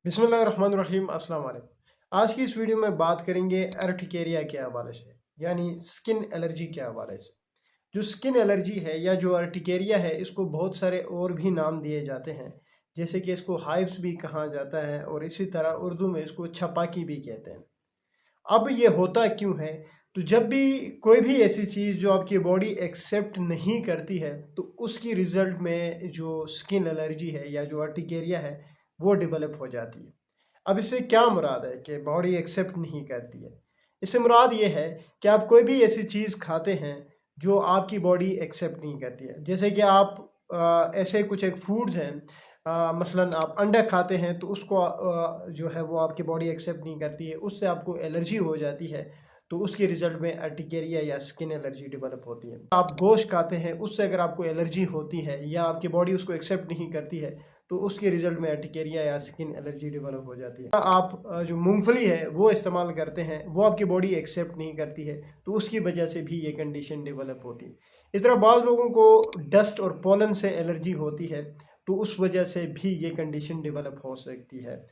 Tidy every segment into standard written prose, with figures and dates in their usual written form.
बिस्मिल्लाहिर्रहमानिर्रहीम अस्सलाम वालेकुम। आज की इस वीडियो में बात करेंगे अर्टिकेरिया के हवाले से, यानी स्किन एलर्जी के हवाले से। जो स्किन एलर्जी है या जो अर्टिकेरिया है, इसको बहुत सारे और भी नाम दिए जाते हैं, जैसे कि इसको हाइव्स भी कहा जाता है और इसी तरह उर्दू में इसको छपाकी भी कहते हैं। अब ये होता क्यों है? तो जब भी कोई भी ऐसी चीज़ जो आपकी बॉडी एक्सेप्ट नहीं करती है, तो उसकी रिजल्ट में जो स्किन एलर्जी है या जो अर्टिकेरिया है, वो डेवलप हो जाती है। अब इससे क्या मुराद है कि बॉडी एक्सेप्ट नहीं करती है? इससे मुराद ये है कि आप कोई भी ऐसी चीज़ खाते हैं जो आपकी बॉडी एक्सेप्ट नहीं करती है। जैसे कि आप ऐसे कुछ एक फूड्स हैं, मसलन आप अंडा खाते हैं तो उसको जो है वो आपकी बॉडी एक्सेप्ट नहीं करती है, उससे आपको एलर्जी हो जाती है, तो उसके रिजल्ट में अर्टिकेरिया या स्किन एलर्जी डेवलप होती है। आप गोश्त खाते हैं, उससे अगर आपको एलर्जी होती है या आपकी बॉडी उसको एक्सेप्ट नहीं करती है, तो उसके रिजल्ट में अर्टिकेरिया या स्किन एलर्जी डेवलप हो जाती है। आप जो मूंगफली है वो इस्तेमाल करते हैं, वो आपकी बॉडी एक्सेप्ट नहीं करती है, तो उसकी वजह से भी ये कंडीशन डेवलप होती है। इस तरह बाज़ लोगों को डस्ट और पोलन से एलर्जी होती है, तो उस वजह से भी ये कंडीशन डेवलप हो सकती है।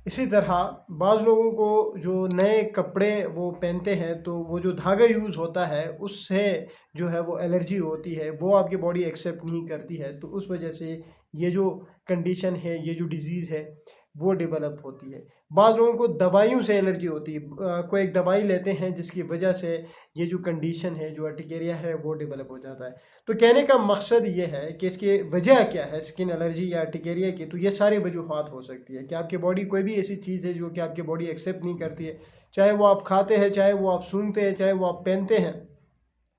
इसी तरह बाज़ लोगों को जो नए कपड़े वो पहनते हैं, तो वो जो धागा यूज़ होता है उससे जो है वो एलर्जी होती है, वो आपकी बॉडी एक्सेप्ट नहीं करती है, तो उस वजह से ये जो कंडीशन है, ये जो डिज़ीज़ है, वो डेवलप होती है। बाज़ लोगों को दवाइयों से एलर्जी होती है, कोई एक दवाई लेते हैं जिसकी वजह से ये जो कंडीशन है, जो अर्टिकेरिया है, वो डेवलप हो जाता है। तो कहने का मकसद ये है कि इसकी वजह क्या है स्किन एलर्जी या अर्टिकेरिया की। तो ये सारी वजूहात हो सकती है कि आपकी बॉडी कोई भी ऐसी चीज़ है जो कि आपकी बॉडी एक्सेप्ट नहीं करती है, चाहे वो आप खाते हैं, चाहे वो आप सूंघते हैं, चाहे वो आप पहनते हैं,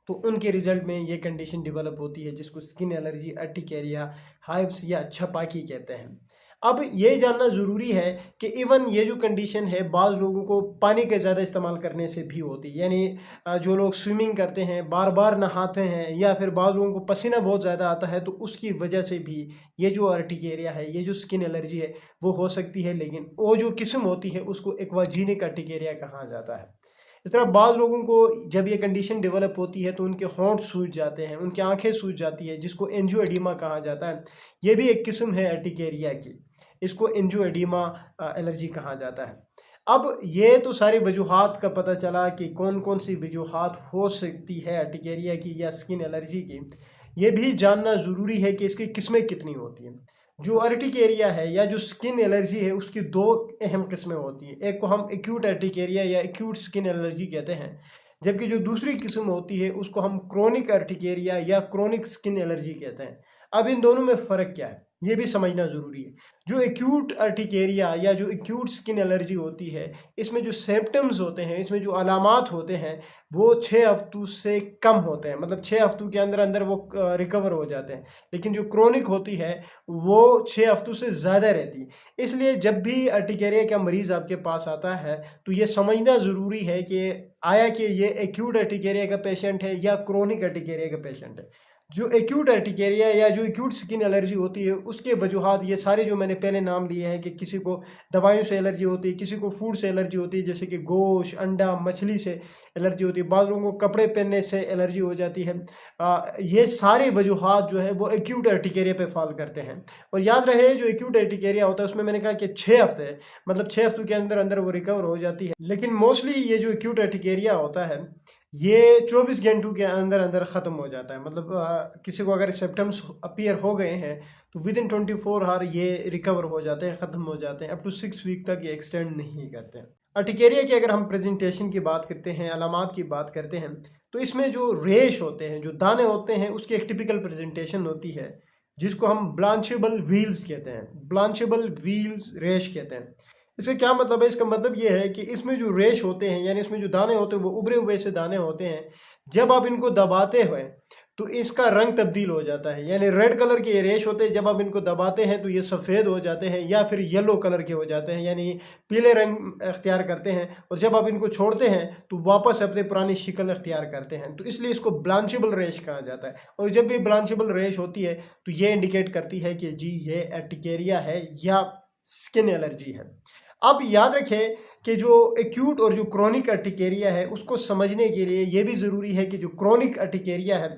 तो उनके रिजल्ट में ये कंडीशन डेवलप होती है जिसको स्किन एलर्जी, अर्टिकेरिया, हाइव्स या छपाकी कहते हैं। अब ये जानना ज़रूरी है कि इवन ये जो कंडीशन है, बाज़ लोगों को पानी के ज़्यादा इस्तेमाल करने से भी होती है। यानी जो लोग स्विमिंग करते हैं, बार बार नहाते हैं, या फिर बाज़ लोगों को पसीना बहुत ज़्यादा आता है, तो उसकी वजह से भी ये जो अर्टिकेरिया है, ये जो स्किन एलर्जी है, वो हो सकती है। लेकिन वो जो किस्म होती है उसको एक्वाजीनिक अर्टिकेरिया कहा जाता है। इस तरह बाज़ लोगों को जब ये कंडीशन डेवलप होती है तो उनके होंठ सूज जाते हैं, उनकी आंखें सूज जाती है, जिसको एंजियोएडिमा कहा जाता है। ये भी एक किस्म है अर्टिकेरिया की, इसको एंजियोएडिमा एलर्जी कहा जाता है। अब ये तो सारी वजूहात का पता चला कि कौन कौन सी वजूहात हो सकती है अर्टिकेरिया की या स्किन एलर्जी की। ये भी जानना ज़रूरी है कि इसकी किस्में कितनी होती हैं। जो अर्टिकेरिया है या जो स्किन एलर्जी है, उसकी दो अहम किस्में होती हैं। एक को हम एक्यूट अर्टिकेरिया या एक्यूट स्किन एलर्जी कहते हैं, जबकि जो दूसरी किस्म होती है उसको हम क्रोनिक अर्टिकेरिया या क्रोनिक स्किन एलर्जी कहते हैं। अब इन दोनों में फ़र्क क्या है, ये भी समझना ज़रूरी है। जो एक्यूट अर्टिकेरिया या जो एक्यूट स्किन एलर्जी होती है, इसमें जो सिम्पटम्स होते हैं, इसमें जो अलामात होते हैं, वो 6 हफ्तों से कम होते हैं। मतलब 6 हफ्तों के अंदर अंदर वो रिकवर हो जाते हैं। लेकिन जो क्रोनिक होती है वो 6 हफ्तों से ज़्यादा रहती है। इसलिए जब भी अर्टिकेरिया का मरीज़ आपके पास आता है, तो ये समझना ज़रूरी है कि आया कि ये एक्यूट अर्टिकेरिया का पेशेंट है या क्रोनिक अर्टिकेरिया का पेशेंट है। जो एक्यूट अर्टिकेरिया या जो एक्यूट स्किन एलर्जी होती है, उसके वजूहात ये सारे जो मैंने पहले नाम लिए हैं कि किसी को दवाइयों से एलर्जी होती है, किसी को फूड से एलर्जी होती है, जैसे कि गोश्त, अंडा, मछली से एलर्जी होती है, बाज़ लोगों को कपड़े पहनने से एलर्जी हो जाती है। ये सारे वजूहात जो है वो एक्यूट अर्टिकेरिया पे फॉल करते हैं। और याद रहे, जो एक्यूट अर्टिकेरिया होता है उसमें मैंने कहा कि 6 हफ्ते है, मतलब 6 हफ्तों के अंदर अंदर वो रिकवर हो जाती है। लेकिन मोस्टली ये जो एक्यूट अर्टिकेरिया होता है, ये 24 घंटों के अंदर अंदर ख़त्म हो जाता है। मतलब किसी को अगर सिम्पटम्स अपीयर हो गए हैं, तो विद इन 24 आवर ये रिकवर हो जाते हैं, ख़त्म हो जाते हैं। अप टू 6 वीक तक ये एक्सटेंड नहीं करते हैं। अर्टिकेरिया की अगर हम प्रेजेंटेशन की बात करते हैं, अलामात की बात करते हैं, तो इसमें जो रेश होते हैं, जो दाने होते हैं, उसकी एक टिपिकल प्रेजेंटेशन होती है, जिसको हम ब्लांचेबल व्हील्स कहते हैं। ब्लांचेबल व्हील्स रेश कहते हैं। इसका क्या मतलब है? इसका मतलब ये है कि इसमें जो रेश होते हैं, यानी इसमें जो दाने होते हैं, वो उभरे हुए से दाने होते हैं। जब आप इनको दबाते हुए, तो इसका रंग तब्दील हो जाता है। यानी रेड कलर के ये रेश होते हैं, जब आप इनको दबाते हैं तो ये सफ़ेद हो जाते हैं या फिर येलो कलर के हो जाते हैं, यानी पीले रंग अख्तियार करते हैं। और जब आप इनको छोड़ते हैं तो वापस अपने पुरानी शिकल अख्तियार करते हैं। तो इसलिए इसको ब्लांचेबल रेश कहा जाता है। और जब भी ब्लांचेबल रेश होती है, तो ये इंडिकेट करती है कि जी ये अर्टिकेरिया है या स्किन एलर्जी है। अब याद रखें कि जो एक्यूट और जो क्रोनिक अर्टिकेरिया है, उसको समझने के लिए ये भी ज़रूरी है कि जो क्रोनिक अर्टिकेरिया है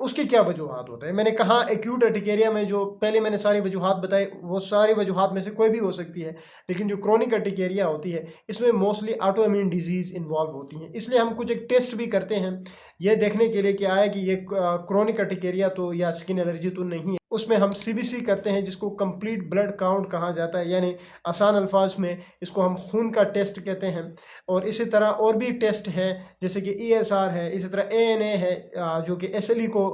उसकी क्या वजूहात होते हैं। मैंने कहा एक्यूट अर्टिकेरिया में जो पहले मैंने सारी वजूहात बताई, वो सारी वजूहात में से कोई भी हो सकती है, लेकिन जो क्रोनिक अर्टिकेरिया होती है इसमें mostly auto immune disease involve होती हैं। इसलिए हम कुछ एक टेस्ट भी करते हैं ये देखने के लिए कि आया कि ये क्रोनिक अर्टिकेरिया तो या स्किन एलर्जी तो नहीं है। उसमें हम सीबीसी करते हैं जिसको कंप्लीट ब्लड काउंट कहा जाता है, यानी आसान अल्फाज में इसको हम खून का टेस्ट कहते हैं। और इसी तरह और भी टेस्ट है जैसे कि ESR है, इसी तरह ANA है जो कि SLE को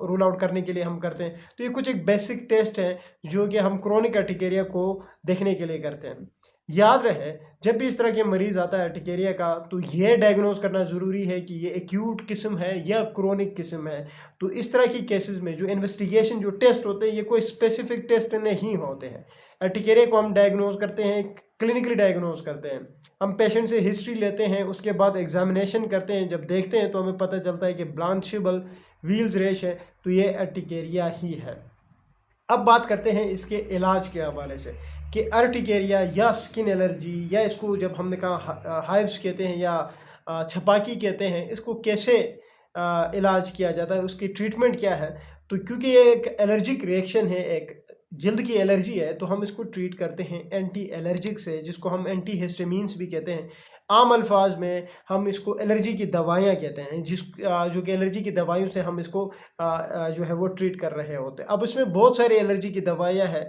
रूल आउट करने के लिए हम करते हैं। तो ये कुछ एक बेसिक टेस्ट है जो कि हम क्रोनिक अर्टिकेरिया को देखने के लिए करते हैं। याद रहे जब भी इस तरह के मरीज आता है अर्टिकेरिया का तो ये डायग्नोज करना ज़रूरी है कि ये एक्यूट किस्म है या क्रोनिक किस्म है। तो इस तरह की केसेस में जो इन्वेस्टिगेशन जो टेस्ट होते हैं ये कोई स्पेसिफिक टेस्ट नहीं होते हैं। अर्टिकेरिया को हम डायग्नोज करते हैं, क्लिनिकली डायग्नोज करते हैं। हम पेशेंट से हिस्ट्री लेते हैं, उसके बाद एग्जामिनेशन करते हैं, जब देखते हैं तो हमें पता चलता है कि ब्लांचेबल व्हील्स रेश है, तो ये अर्टिकेरिया ही है। अब बात करते हैं इसके इलाज के हवाले से कि अर्टिकेरिया या स्किन एलर्जी या इसको जब हमने कहा हाइव्स कहते हैं या छपाकी कहते हैं, इसको कैसे इलाज किया जाता है, उसकी ट्रीटमेंट क्या है। तो क्योंकि ये एक एलर्जिक रिएक्शन है, एक जल्द की एलर्जी है, तो हम इसको ट्रीट करते हैं एंटी एलर्जिक से, जिसको हम एंटी हिस्टामीन्स भी कहते हैं। आम अल्फाज में हम इसको एलर्जी की दवाइयाँ कहते हैं, जो कि एलर्जी की दवाइयों से हम इसको जो है वो ट्रीट कर रहे होते हैं। अब इसमें बहुत सारी एलर्जी की दवाइयाँ हैं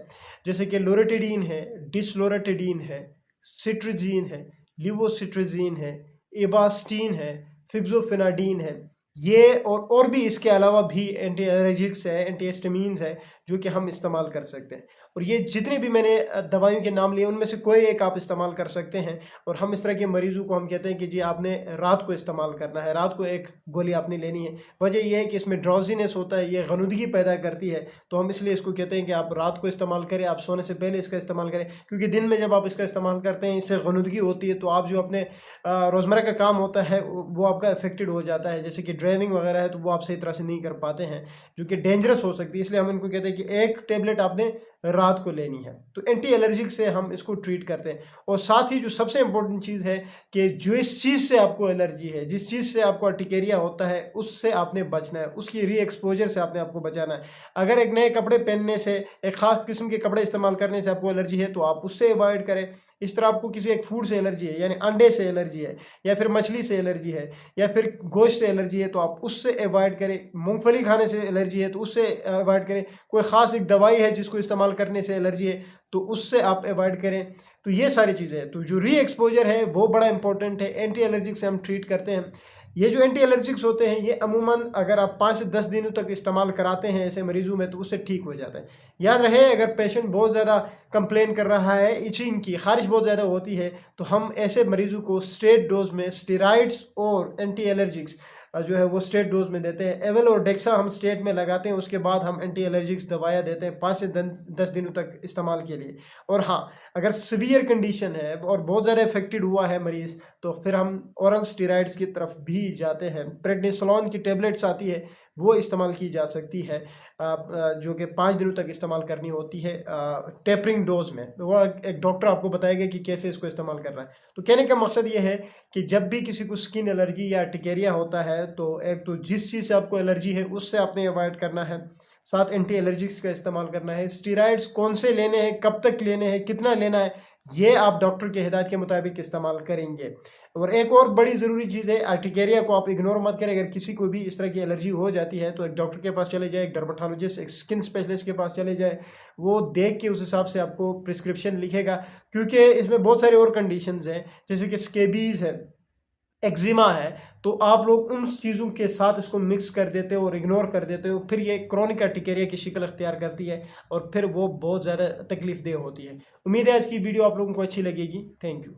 जैसे कि लोरेटिडीन है, डिसलोरेटिडीन है, सिट्रिजीन है, लिवोसिट्रिजीन है, एबास्टीन है, फिक्सोफेनाडीन है। ये और भी इसके अलावा भी एंटी एलर्जिक्स है, एंटी हिस्टामीन्स है जो कि हम इस्तेमाल कर सकते हैं। और ये जितने भी मैंने दवाइयों के नाम लिए उनमें से कोई एक आप इस्तेमाल कर सकते हैं। और हम इस तरह के मरीजों को हम कहते हैं कि जी आपने रात को इस्तेमाल करना है, रात को एक गोली आपने लेनी है। वजह यह है कि इसमें ड्राउजीनेस होता है, ये गनुदगी पैदा करती है, तो हम इसलिए इसको कहते हैं कि आप रात को इस्तेमाल करें, आप सोने से पहले इसका इस्तेमाल करें। क्योंकि दिन में जब आप इसका इस्तेमाल करते हैं इससे गनुदगी होती है, तो आप जो अपने रोज़मर्रा का काम होता है वो आपका अफेक्टेड हो जाता है, जैसे कि ड्राइविंग वगैरह है तो वो आप सही तरह से नहीं कर पाते हैं, जो कि डेंजरस हो सकती है। इसलिए हम इनको कहते हैं कि एक टेबलेट आपने रात को लेनी है। तो एंटी एलर्जिक से हम इसको ट्रीट करते हैं। और साथ ही जो सबसे इंपॉर्टेंट चीज़ है कि जो इस चीज़ से आपको एलर्जी है, जिस चीज़ से आपको अर्टिकेरिया होता है, उससे आपने बचना है, उसकी री एक्सपोजर से आपने आपको बचाना है। अगर एक नए कपड़े पहनने से, एक ख़ास किस्म के कपड़े इस्तेमाल करने से आपको एलर्जी है तो आप उससे अवॉइड करें। इस तरह आपको किसी एक फूड से एलर्जी है, यानी अंडे से एलर्जी है, या फिर मछली से एलर्जी है, या फिर गोश्त से एलर्जी है, तो आप उससे अवॉइड करें। मूंगफली खाने से एलर्जी है तो उससे अवॉइड करें। कोई ख़ास एक दवाई है जिसको इस्तेमाल करने से एलर्जी है तो उससे आप अवॉइड करें। तो ये सारी चीज़ें हैं। तो जो री एक्सपोजर है वो बड़ा इंपॉर्टेंट है। एंटी एलर्जिक से हम ट्रीट करते हैं। ये जो एंटी एलर्जिक्स होते हैं ये अमूमन अगर आप 5 से 10 दिनों तक इस्तेमाल कराते हैं ऐसे मरीजों में तो उससे ठीक हो जाता है। याद रहे अगर पेशेंट बहुत ज़्यादा कंप्लेन कर रहा है, इचिंग की, खारिश बहुत ज़्यादा होती है, तो हम ऐसे मरीजों को स्ट्रेट डोज में स्टेरॉइड्स और एंटी एलर्जिक्स जो है वो स्टेट डोज में देते हैं। एवल और डेक्सा हम स्टेट में लगाते हैं, उसके बाद हम एंटी एलर्जिक्स दवाइयाँ देते हैं 5 से 10 दिनों तक इस्तेमाल के लिए। और हाँ, अगर सीवियर कंडीशन है और बहुत ज़्यादा इफेक्टेड हुआ है मरीज़ तो फिर हम ओरल स्टेरॉइड्स की तरफ भी जाते हैं। प्रेडनिसोलोन की टेबलेट्स आती है वो इस्तेमाल की जा सकती है, जो कि 5 दिनों तक इस्तेमाल करनी होती है टेपरिंग डोज में। वो एक डॉक्टर आपको बताएगा कि कैसे इसको इस्तेमाल करना है। तो कहने का मकसद ये है कि जब भी किसी को स्किन एलर्जी या अर्टिकेरिया होता है तो एक तो जिस चीज़ से आपको एलर्जी है उससे आपने अवॉइड करना है, साथ एंटी एलर्जिक्स का इस्तेमाल करना है। स्टेरॉइड्स कौन से लेने हैं, कब तक लेने हैं, कितना लेना है, ये आप डॉक्टर के हिदायत के मुताबिक इस्तेमाल करेंगे। और एक और बड़ी ज़रूरी चीज़ है, अर्टिकेरिया को आप इग्नोर मत करें। अगर किसी को भी इस तरह की एलर्जी हो जाती है तो एक डॉक्टर के पास चले जाए, एक डर्मेटोलॉजिस्ट, एक स्किन स्पेशलिस्ट के पास चले जाए। वो देख के उस हिसाब से आपको प्रिस्क्रिप्शन लिखेगा, क्योंकि इसमें बहुत सारी और कंडीशंस हैं जैसे कि स्केबीज़ है, एक्जिमा है। तो आप लोग उन चीज़ों के साथ इसको मिक्स कर देते हो और इग्नोर कर देते हो, फिर ये क्रोनिक अर्टिकेरिया की शक्ल अख्तियार करती है और फिर वो बहुत ज़्यादा तकलीफ देह होती है। उम्मीद है आज की वीडियो आप लोगों को अच्छी लगेगी। Thank you.